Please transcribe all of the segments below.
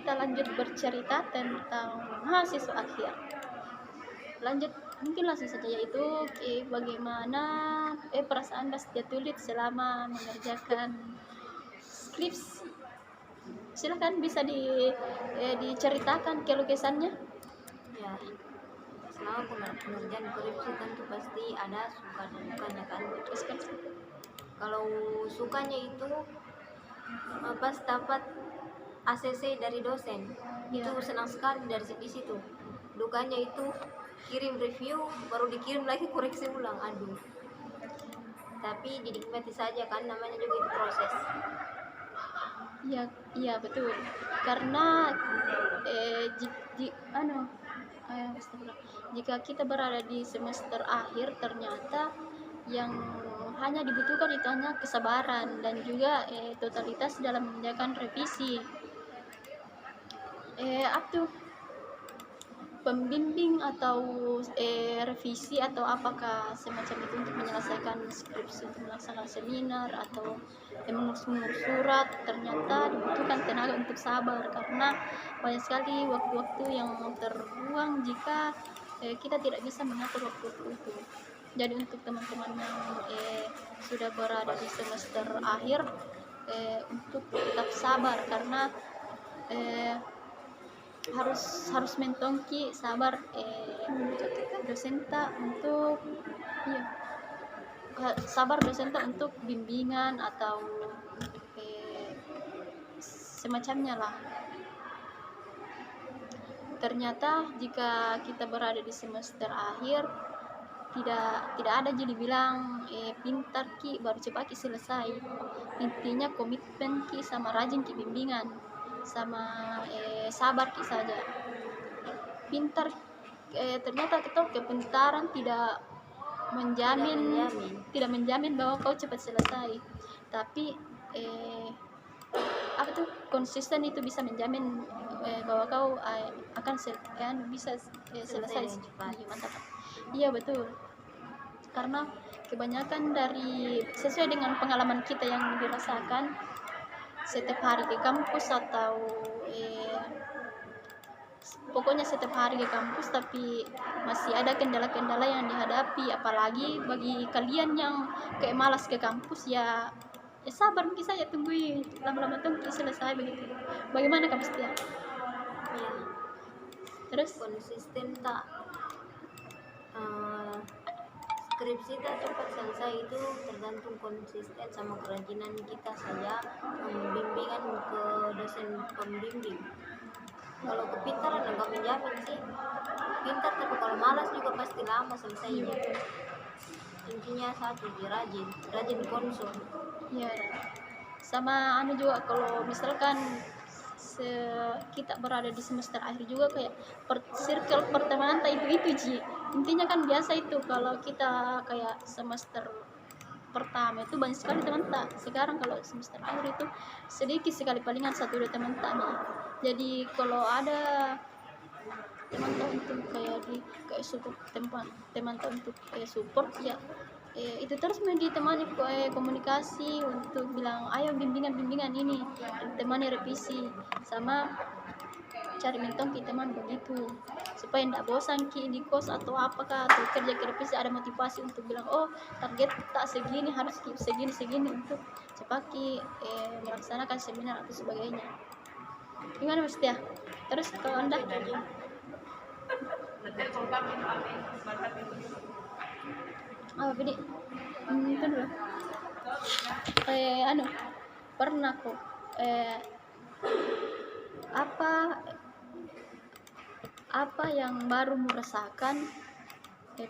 kita lanjut bercerita tentang mahasiswa akhir. Lanjut, mungkin langsung saja, yaitu bagaimana perasaan Bastia Tulit selama mengerjakan skripsi. Silahkan bisa diceritakan keluh kesahnya. Ya, selama pengerjaan skripsi tentu pasti ada suka dan dukanya kan. Kalau sukanya itu pas dapat ACC dari dosen, itu senang sekali di situ. Dukanya itu kirim review baru dikirim lagi koreksi ulang, aduh. Tapi dinikmati saja kan, namanya juga itu proses. Iya betul. Karena jika kita berada di semester akhir, ternyata yang hanya dibutuhkan itu hanya kesabaran dan juga totalitas dalam mengerjakan revisi. Pembimbing atau revisi atau apakah semacam itu untuk menyelesaikan skripsi, untuk melaksanakan seminar atau mengurus surat, ternyata dibutuhkan tenaga untuk sabar, karena banyak sekali waktu-waktu yang terbuang jika kita tidak bisa mengatur waktu itu. Jadi untuk teman-teman yang sudah berada di semester akhir, untuk tetap sabar, karena harus mentongki sabar dosenta untuk sabar dosenta untuk bimbingan atau semacamnya lah. Ternyata jika kita berada di semester akhir, tidak ada jadi bilang pintar ki baru cepat ki selesai. Intinya komitmen ki sama rajin ki bimbingan, sama sabar ki saja. Pintar ternyata kepintaran tidak menjamin bahwa kau cepat selesai, tapi konsisten itu bisa menjamin bahwa kau akan bisa selesai cepat. Iya betul, karena kebanyakan dari sesuai dengan pengalaman kita yang dirasakan setiap hari ke kampus atau pokoknya setiap hari ke kampus, tapi masih ada kendala-kendala yang dihadapi. Apalagi bagi kalian yang kayak malas ke kampus, ya sabar mungkin saja, tungguin lama-lama tunggu selesai begitu. Bagaimana kamu setia? Ya, terus konsisten tak skripsi tak cepat selesai itu tergantung konsisten sama kerajinan kita saja, membimbingan ke dosen pembimbing. Kalau kepintaran enggak menjamin sih pintar, tapi kalau malas juga pasti lama selesainya. Intinya satu, rajin konsol. Ya, sama juga kalau misalkan kita berada di semester akhir juga, kayak circle pertemanan itu Ji. Intinya kan biasa itu kalau kita kayak semester pertama itu banyak sekali teman tak. Sekarang kalau semester akhir itu sedikit sekali, palingan 1-2 teman tak nih. Jadi kalau ada teman tak untuk kayak support, teman tak untuk support, ya itu terus ditemani komunikasi untuk bilang ayo bimbingan ini, temani revisi, sama cari mentong ki teman begitu, supaya tidak bosan ki di kos atau apakah atau kerja revisi, ada motivasi untuk bilang oh target tak segini, harus segini untuk cepat ki melaksanakan seminar atau sebagainya. Gimana Mas Tia? Terus kalau Anda? Bedi itu dulu. Pernah kok apa yang baru merasakan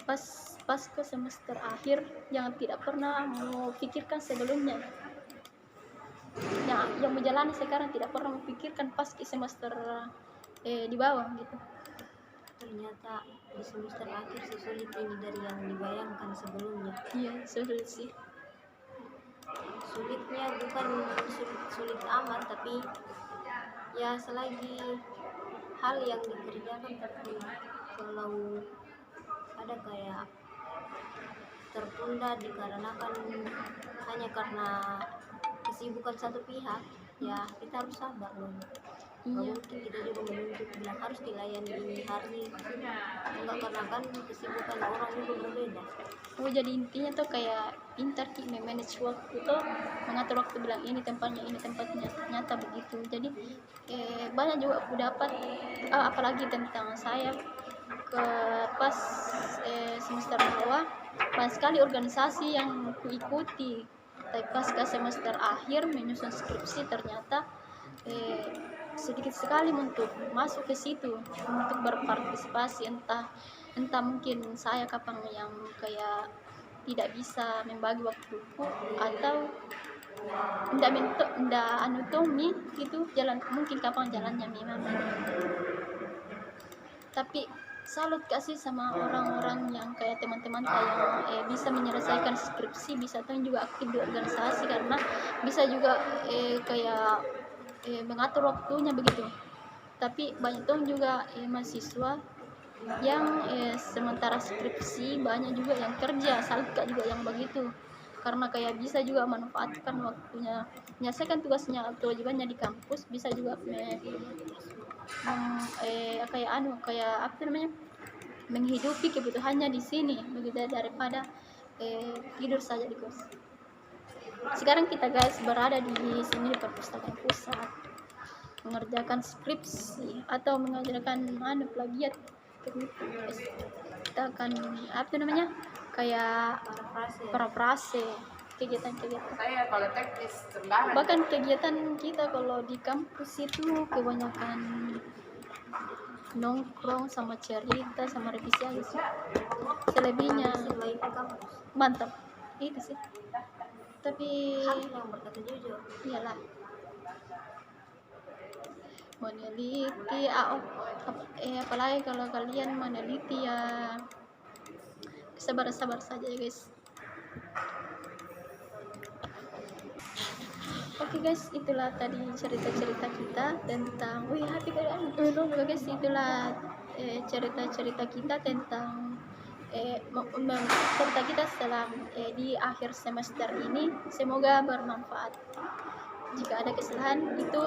pas ke semester akhir yang tidak pernah mau pikirkan sebelumnya, yang menjalani sekarang tidak pernah memikirkan pas ke semester di bawah gitu. Ternyata di semester akhir sesulit ini dari yang dibayangkan sebelumnya. Iya, sulit sih. Sulitnya bukan sulit amat, tapi ya selagi hal yang dikerjakan, tapi kalau ada kayak tertunda dikarenakan hanya karena kesibukan satu pihak, ya kita harus sabar loh. Iya. mungkin kita juga menuntut bilang harus dilayani ini hari enggak, karena kan kesibukan orang juga berbeda. Oh, jadi intinya tuh kayak pintar Ki manage waktu tuh, mengatur waktu, bilang ini tempatnya, ternyata begitu. Jadi banyak juga aku dapat, apalagi tentang saya ke pas semester bawah, banyak sekali organisasi yang ku ikuti, tapi pas ke semester akhir menyusun skripsi ternyata sedikit sekali untuk masuk ke situ untuk berpartisipasi, entah mungkin saya kapan yang kayak tidak bisa membagi waktuku, atau ndak anutomi gitu jalan, mungkin kapan jalannya memang. Tapi salut kasih sama orang-orang yang kayak teman-teman yang bisa menyelesaikan skripsi, bisa tuh juga aktif di organisasi, karena bisa juga kayak mengatur waktunya begitu. Tapi banyak tuh juga mahasiswa yang sementara skripsi banyak juga yang kerja, salut Kak juga yang begitu, karena kayak bisa juga manfaatkan waktunya menyelesaikan tugasnya atau kewajibannya di kampus, bisa juga kayak apa namanya, menghidupi kebutuhannya di sini begitu, daripada tidur saja di kos. Sekarang kita guys berada di sini di perpustakaan pusat, mengerjakan skripsi atau mengerjakan plagiat. Kita akan apa namanya, kayak parafrase kegiatan-kegiatan. Saya kalau teknis sembarang. Bahkan kegiatan kita kalau di kampus itu kebanyakan nongkrong sama cerita sama revisi aja sih. Selebihnya Selain di kampus mantap itu sih. Tapi harus yang berkata jujur. iyalah, meneliti apalagi kalau kalian meneliti ya sabar saja ya guys. Oke guys, itulah tadi cerita-cerita kita tentang guys, itulah cerita-cerita kita tentang cerita kita setelah di akhir semester ini. Semoga bermanfaat. Jika ada kesalahan itu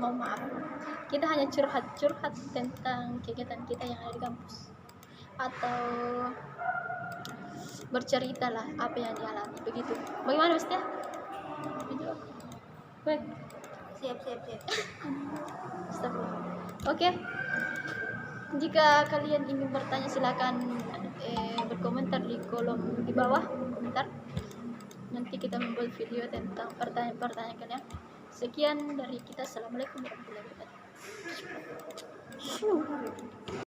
mohon maaf. Kita hanya curhat tentang kegiatan kita yang ada di kampus, atau bercerita lah apa yang dialami begitu. Bagaimana Mas Tia? Baik. Siap. Astagfirullah. Oke. Jika kalian ingin bertanya silakan berkomentar di kolom di bawah komentar. Nanti kita membuat video tentang pertanyaan-pertanyaan kalian. Sekian dari kita. Assalamualaikum warahmatullahi wabarakatuh.